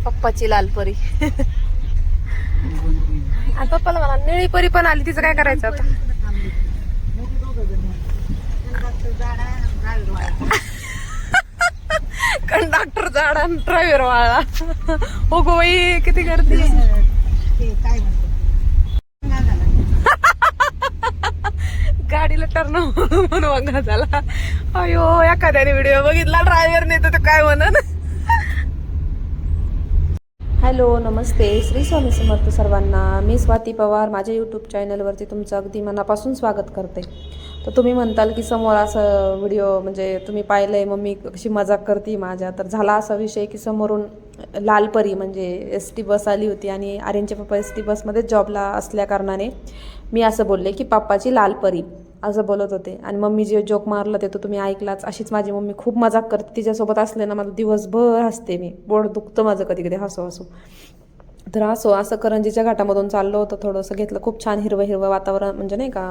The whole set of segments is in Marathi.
पप्पाची लाल परी. आणि पप्पाला मला निळी परी पण आली, तिचं काय करायचं आता. कंडक्टर झाडा ड्रायव्हर वाळला. हो गो बाई किती गर्दी. गाडीला टर्न म्हणून वंगा झाला. अयो एखाद्याने व्हिडिओ बघितला ड्रायव्हर नाही तर काय म्हणन. हॅलो नमस्ते, श्री स्वामी समर्थ सर्वांना. मी स्वाती पवार माझ्या यूट्यूब चॅनलवरती तुमचं अगदी मनापासून स्वागत करते. तर तुम्ही म्हणताल की समोर असं व्हिडिओ म्हणजे तुम्ही पाहिलं आहे मम्मी कशी मजाक करते माझ्या. तर झाला असा विषय की समोरून लालपरी म्हणजे एस टी बस आली होती आणि आर्यनचे पप्पा एस टी बसमध्ये जॉबला असल्याकारणाने मी असं बोलले की पप्पाची लालपरी असं बोलत होते. आणि मम्मी जे जोक मारलं ते तर तुम्ही ऐकलाच. अशीच माझी मम्मी खूप मजाक करते, तिच्यासोबत असले ना मला दिवसभर हसते मी. बोट दुखतं माझं कधी कधी हसू हसू. तर असं करंजीच्या घाटामधून चाललो होतं, थोडंसं घेतलं. खूप छान हिरवं वातावरण म्हणजे नाही का,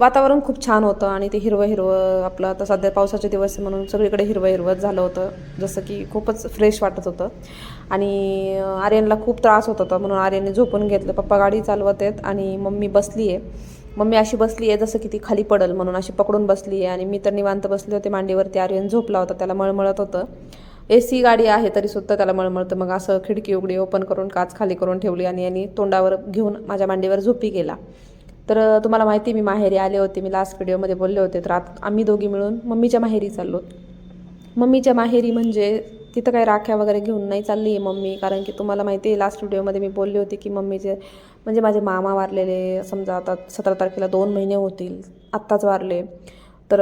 वातावरण खूप छान होतं. आणि ते हिरवं आपलं आता सध्या पावसाचे दिवस म्हणून सगळीकडे हिरवं झालं होतं, जसं की खूपच फ्रेश वाटत होतं. आणि आर्यनला खूप त्रास होत होता म्हणून आर्यनने झोपून घेतलं. पप्पा गाडी चालवत आहेत आणि मम्मी बसली आहे. मम्मी अशी बसली आहे जसं की ती खाली पडल म्हणून अशी पकडून बसली आहे. आणि मी तर निवांत बसले होते मांडीवरती. आर्यन झोपला होता, त्याला मळमळत होतं. AC गाडी आहे तरीसुद्धा त्याला मळमळतं. मग असं खिडकी उघडी ओपन करून काच खाली करून ठेवली आणि यांनी तोंडावर घेऊन माझ्या मांडीवर झोपी गेला. तर तुम्हाला माहिती मी माहेरी आले होते, मी लास्ट व्हिडिओमध्ये बोलले होते. तर आम्ही दोघी मिळून मम्मीच्या माहेरी चाललो. मम्मीच्या माहेरी म्हणजे तिथं काही राख्या वगैरे घेऊन नाही चालली आहे मम्मी, कारण की तुम्हाला माहिती आहे लास्ट व्हिडिओमध्ये मी बोलले होते की मम्मीचे म्हणजे माझे मामा वारलेले, समजा आता 17 तारखेला 2 महिने होतील, आत्ताच वारले. तर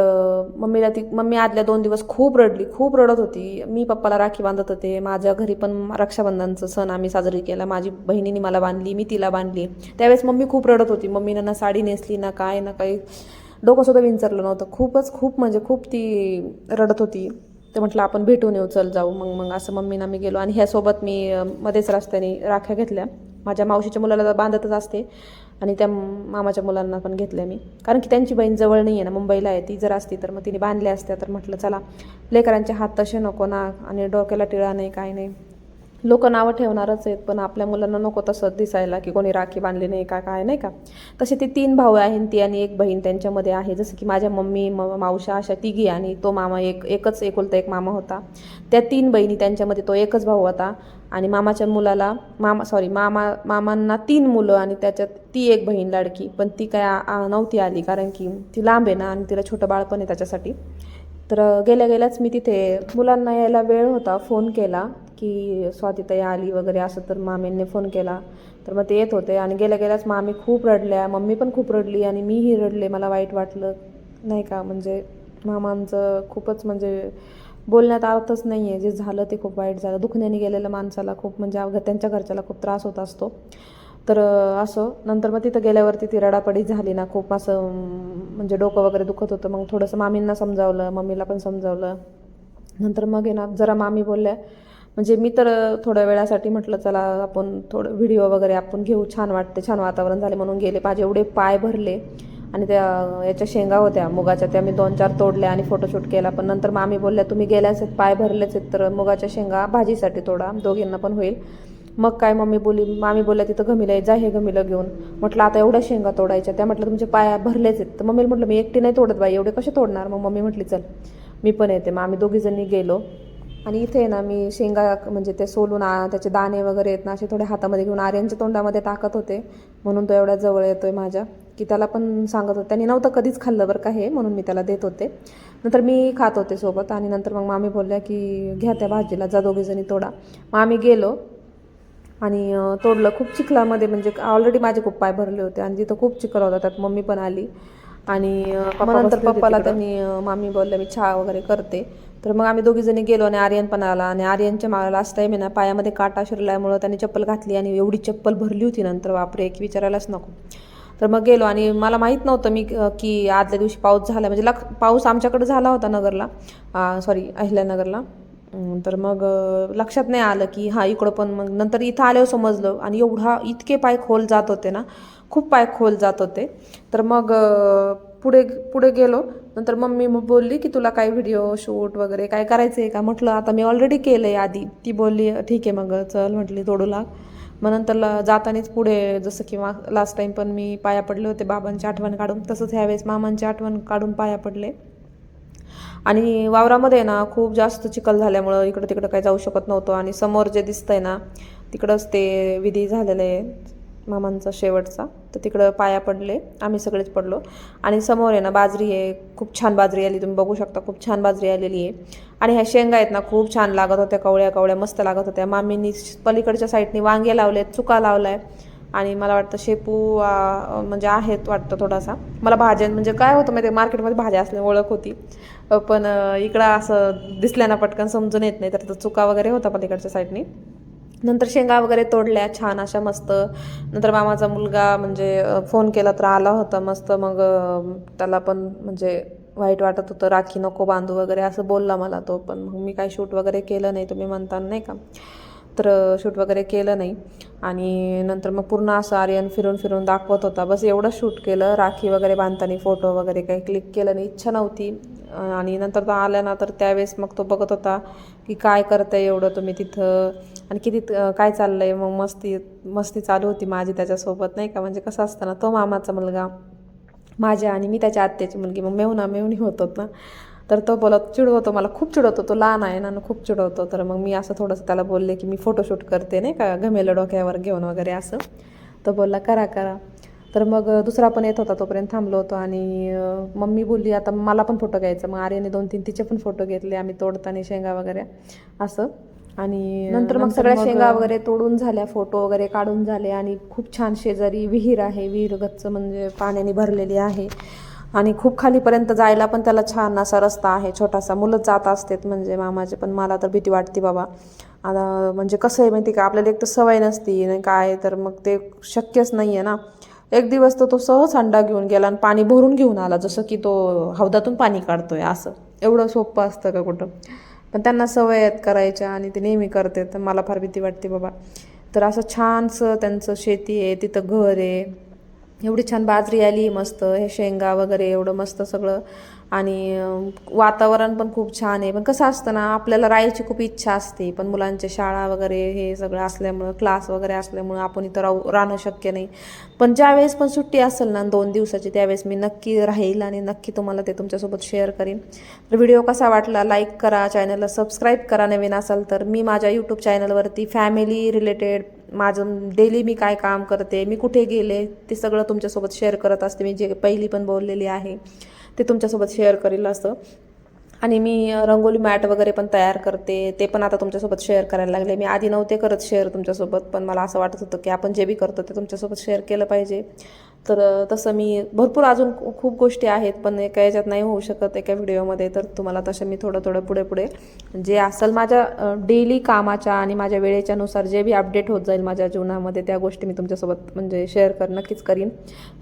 मम्मी आदल्या 2 दिवस खूप रडत होती. मी पप्पाला राखी बांधत होते. माझ्या घरी पण रक्षाबंधनचं सण आम्ही साजरी केला. माझी बहिणीने मला बांधली, मी तिला बांधली. त्यावेळेस मम्मी खूप रडत होती. मम्मीनं ना साडी नेसली ना काय ना काही, डोकंसुद्धा विंचरलं नव्हतं. खूप म्हणजे खूप ती रडत होती. तर म्हटलं आपण भेटून येऊ, चल जाऊ. मग असं मम्मीनं मी गेलो आणि ह्यासोबत मी मध्येच रस्त्याने राख्या घेतल्या. माझ्या मावशीच्या मुलाला बांधतच असते आणि त्या मामाच्या मुलांना पण घेतल्या मी, कारण की त्यांची बहीण जवळ नाही आहे ना, मुंबईला आहे. ती जर असती तर मग तिने बांधल्या असत्या. तर म्हटलं चला, लेकरांचे हात तसे नको ना आणि डोक्याला टिळा नाही काय नाही. लोक नावं ठेवणारच आहेत, पण आपल्या मुलांना नको तसं दिसायला की कोणी राखी बांधली नाही का काय नाही का. तसे ते 3 भाऊ आहेत, ती आणि 1 बहीण त्यांच्यामध्ये आहे. जसं की माझ्या मम्मी मावशा अशा तिघी आणि तो मामा एकच एकुलता एक मामा होता. त्या 3 बहिणी, त्यांच्यामध्ये तो एकच भाऊ होता. आणि मामाच्या मुलाला मामांना 3 मुलं आणि त्याच्यात ती 1 बहीण लाडकी, पण ती काय नव्हती आली कारण की ती लांब आहे ना आणि तिला छोटं बाळ पण आहे त्याच्यासाठी. तर गेल्याच मी तिथे मुलांना यायला वेळ होता, फोन केला की स्वातीताई आली वगैरे असं. तर मामींनी फोन केला तर मग ते येत होते. आणि गेल्याच मामी खूप रडल्या, मम्मी पण खूप रडली आणि मीही रडले. मला वाईट वाटलं नाही का, म्हणजे मामांचं खूपच म्हणजे बोलण्यात अर्थच नाही आहे. जे झालं ते खूप वाईट झालं. दुखण्याने गेलेल्या माणसाला खूप म्हणजे अवघड त्यांच्या घरच्याला खूप त्रास होत असतो. तर असं नंतर मग तिथं गेल्यावरती ती रडापडी झाली ना, खूप असं म्हणजे डोकं वगैरे दुखत होतं. मग थोडंसं मामींना समजावलं, मम्मीला पण समजावलं. नंतर मग आहे ना जरा मामी बोलल्या, म्हणजे मी तर थोड्या वेळासाठी म्हटलं चला आपण थोडं व्हिडिओ वगैरे आपण घेऊ, छान वाटते, छान वातावरण झाले म्हणून गेले. माझे एवढे पाय भरले आणि त्या याच्या शेंगा होत्या मुगाच्या, त्या मी 2-4 तोडल्या आणि फोटोशूट केला. पण नंतर मामी बोलल्या तुम्ही गेल्याच आहेत, पाय भरलेच आहेत, तर मुगाच्या शेंगा भाजीसाठी तोडा, दोघींना पण होईल. मग काय मामी बोलल्या तिथं घमीला जा, हे घमीलं घेऊन. म्हटलं आता एवढ्या शेंगा तोडायच्या, त्या म्हटलं तुमचे पाय भरलेच आहेत. तर मम्मीला म्हटलं मी एकटी नाही तोडत बाई, एवढे कसे तोडणार. मग मम्मी म्हटली चल मी पण येते. मग आम्ही दोघीजणी गेलो आणि इथे ना मी शेंगा म्हणजे ते सोलून त्याचे दाणे वगैरे आहेत ना असे थोडे हातामध्ये घेऊन आर्यनच्या तोंडामध्ये टाकत होते. म्हणून तो एवढ्या जवळ येतोय माझ्या की त्याला पण सांगत होते. त्यांनी नव्हतं कधीच खाल्लं बरं का हे, म्हणून मी त्याला देत होते. नंतर मी खात होते सोबत. आणि नंतर मग मामी बोलल्या की घ्या त्या भाजीला, जा दोघीजणी तोडा. मग आम्ही गेलो आणि तोडलं. खूप चिखलामध्ये, म्हणजे ऑलरेडी माझे खूप पाय भरले होते आणि तिथं खूप चिखल होता, त्यात मम्मी पण आली. आणि नंतर पप्पाला त्यांनी मामी बोलल्या मी चहा वगैरे करते. तर मग आम्ही दोघीजणी गेलो आणि आर्यन पण आला. आणि आर्यनच्या मला लास्ट टाईम आहे ना पायामध्ये काटा शिरल्यामुळं त्यांनी चप्पल घातली आणि एवढी चप्पल भरली होती नंतर, बापरे की विचारायलाच नको. तर मग गेलो आणि मला माहीत नव्हतं मी की आदल्या दिवशी पाऊस झाला, म्हणजे पाऊस आमच्याकडे झाला होता नगरला, सॉरी अहिल्यानगरला. तर मग लक्षात नाही आलं की हां इकडं पण. मग नंतर इथं आल्यावर समजलं. आणि इतके पाय खोल जात होते ना, खूप पाय खोल जात होते. तर मग पुढे पुढे गेलो. नंतर मम्मी मग बोलली की तुला काय व्हिडिओ शूट वगैरे काय करायचं आहे का. म्हटलं आता मी ऑलरेडी केलं आहे आधी. ती बोलली ठीक आहे मग चल, म्हटली तोडू लाग. मग नंतर जातानीच पुढे जसं की लास्ट टाईम पण मी पाया पडले होते बाबांची आठवण काढून, तसंच ह्यावेळेस मामांची आठवण काढून पाया पडले. आणि वावरामध्ये ना खूप जास्त चिखल झाल्यामुळं इकडं तिकडं काही जाऊ शकत नव्हतो. आणि समोर जे दिसतंय ना तिकडंच ते विधी झालेलं आहे मामांचा शेवटचा, तर तिकडं पाया पडले आम्ही सगळेच पडलो. आणि समोर आहे ना बाजरी आहे, खूप छान बाजरी आली, तुम्ही बघू शकता खूप छान बाजरी आलेली आहे. आणि ह्या शेंगा आहेत ना खूप छान लागत होत्या, कवळ्या कवळ्या मस्त लागत होत्या. मामींनी पलीकडच्या साईडनी वांगे लावलेत, चुका लावलाय आणि मला वाटतं शेपू म्हणजे आहेत वाटतं थोडासा. मला भाज्या म्हणजे काय होतं माहिती, मार्केटमध्ये भाज्या असल्या ओळख होती, पण इकडं असं दिसल्यानं पटकन समजून येत नाही, तर चुका वगैरे होता पलीकडच्या साईडनी. नंतर शेंगा वगैरे तोडल्या छान अशा मस्त. नंतर मामाचा मुलगा म्हणजे फोन केला तर आला होता मस्त. मग त्याला पण म्हणजे वाईट वाटत होतं, राखी नको बांधू वगैरे असं बोलला मला तो. पण मग मी काय शूट वगैरे केलं नाही, तुम्ही म्हणता नाही का, तर शूट वगैरे केलं नाही. आणि नंतर मग पूर्ण असं आर्यन फिरून फिरून दाखवत होता, बस एवढं शूट केलं. राखी वगैरे बांधताना फोटो वगैरे काही क्लिक केलं नाही, इच्छा नव्हती. आणि नंतर तो आला ना तर त्यावेळेस मग तो बघत होता की काय करताय एवढं तुम्ही तिथं आणि किती काय चाललं आहे. मग मस्ती चालू होती माझी त्याच्यासोबत नाही का. म्हणजे कसं असतं ना, तो मामाचा मुलगा माझ्या आणि मी त्याच्या आत्याची मुलगी, मग मेहुणी होतो ना. तर तो बोलत चिडवतो, मला खूप चिडवतो, तो लहान आहे ना खूप चिडवतो. तर मग मी असं थोडंसं त्याला बोलले की मी फोटोशूट करते नाही का, घमेलं डोक्यावर घेऊन वगैरे असं. तो बोलला करा करा. तर मग दुसरा पण येत होता, तोपर्यंत थांबलो होतो. आणि मम्मी बोलली आता मला पण फोटो घ्यायचा. मग आर्याने 2-3 तिचे पण फोटो घेतले आम्ही तोडताना शेंगा वगैरे असं. आणि नंतर मग सगळ्या शेंगा वगैरे तोडून झाल्या, फोटो वगैरे काढून झाले. आणि खूप छान शेजारी विहीर आहे, विहीर गच्च म्हणजे पाण्याने भरलेली आहे. आणि खूप खालीपर्यंत जायला पण त्याला छान असा रस्ता आहे छोटासा. मुलं जात असतात म्हणजे मामाचे, पण मला तर भीती वाटते बाबा. आता म्हणजे कसं आहे माहिती का, आपल्याला एक तर सवय नसती नाही काय, तर मग ते शक्यच नाही आहे ना. एक दिवस तो सहज हंडा घेऊन गेला आणि पाणी भरून घेऊन आला, जसं की तो हौदातून पाणी काढतोय असं. एवढं सोपं असतं का कुठं. पण त्यांना सवय आहेत करायच्या आणि ते नेहमी करते, तर मला फार भीती वाटते बाबा. तर असं छानसं त्यांचं शेती आहे, तिथं घर आहे, एवढी छान बाजरी आली मस्त, हे शेंगा वगैरे एवढं मस्त सगळं. आणि वातावरण पण खूप छान आहे. पण कसं असतं ना, आपल्याला राहायची खूप इच्छा असते, पण मुलांच्या शाळा वगैरे हे सगळं असल्यामुळं, क्लास वगैरे असल्यामुळं आपण इथं राहणं शक्य नाही. पण ज्यावेळेस पण सुट्टी असेल ना 2 दिवसाची, त्यावेळेस मी नक्की राहील आणि नक्की तुम्हाला ते तुमच्यासोबत शेअर करीन. तर व्हिडिओ कसा वाटला लाईक करा, चॅनलला सबस्क्राईब करा नवीन असाल तर. मी माझ्या यूट्यूब चॅनलवरती फॅमिली रिलेटेड माझं डेली मी काय काम करते, मी कुठे गेले, ते सगळं तुमच्यासोबत शेअर करत असते. मी जे पहिली पण बोललेली आहे ते तुमच्यासोबत शेअर करेल असं. आणि मी रंगोली मॅट वगैरे पण तयार करते, ते पण आता तुमच्यासोबत शेअर करायला लागले. मी आधी नव्हते करत शेअर तुमच्यासोबत, पण मला असं वाटत होतं की आपण जे बी करतो ते तुमच्यासोबत शेअर केलं पाहिजे. तर तसं मी भरपूर अजून खूप गोष्टी आहेत, पण एका याच्यात नाही होऊ शकत एका व्हिडिओमध्ये. तर तुम्हाला तसं मी थोडं थोडं पुढे पुढे जे असेल माझ्या डेली कामाच्या आणि माझ्या वेळेच्यानुसार जे बी अपडेट होत जाईल माझ्या जीवनामध्ये, त्या गोष्टी मी तुमच्यासोबत म्हणजे शेअर नक्कीच करीन.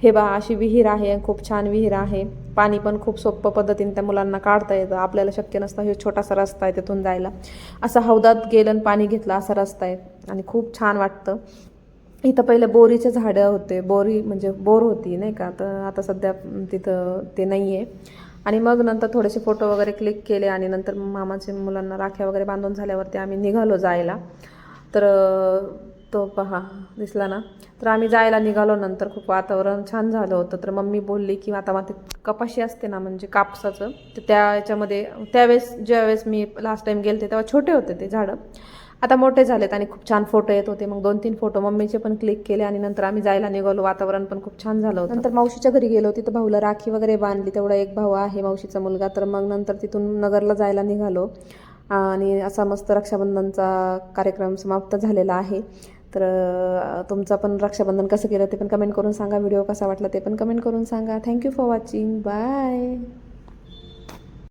हे बा अशी विहीर आहे, खूप छान विहीर आहे. पाणी पण खूप सोप्पं पद्धतीने त्या मुलांना काढता येतं, आपल्याला शक्य नसतं. हे छोटासा रस्ता आहे तिथून जायला, असा हौदात गेलं आणि पाणी घेतलं असा रस्ता आहे आणि खूप छान वाटतं. इथं पहिले बोरीचे झाडं होते, बोरी म्हणजे बोर होती नाही का, तर आता सध्या तिथं ते नाही आहे. आणि मग नंतर थोडेसे फोटो वगैरे क्लिक केले आणि नंतर मामाच्या मुलांना राख्या वगैरे बांधून झाल्यावरती आम्ही निघालो जायला. तर तो पहा दिसला ना. तर आम्ही जायला निघालो. नंतर खूप वातावरण छान झालं होतं. तर मम्मी बोलली की आता मग ते कपाशी असते ना म्हणजे कापसाचं, तर त्या याच्यामध्ये त्यावेळेस ज्यावेळेस मी लास्ट टाईम गेलते तेव्हा छोटे होते ते झाडं, आता मोठे झालेत आणि खूप छान फोटो येत होते. मग 2-3 फोटो मम्मीचे पण क्लिक केले आणि नंतर आम्ही जायला निघालो. वातावरण पण खूप छान झालं होतं. नंतर मावशीच्या घरी गेलो, तिथं भाऊला राखी वगैरे बांधली. तेवढा एक भाऊ आहे मावशीचा मुलगा. तर मग नंतर तिथून नगरला जायला निघालो आणि असा मस्त रक्षाबंधनचा कार्यक्रम समाप्त झालेला आहे. तर तुमचा पण रक्षाबंधन कसं केलं ते पण कमेंट करून सांगा. व्हिडिओ कसा वाटला ते पण कमेंट करून सांगा. Thank you for watching. बाय.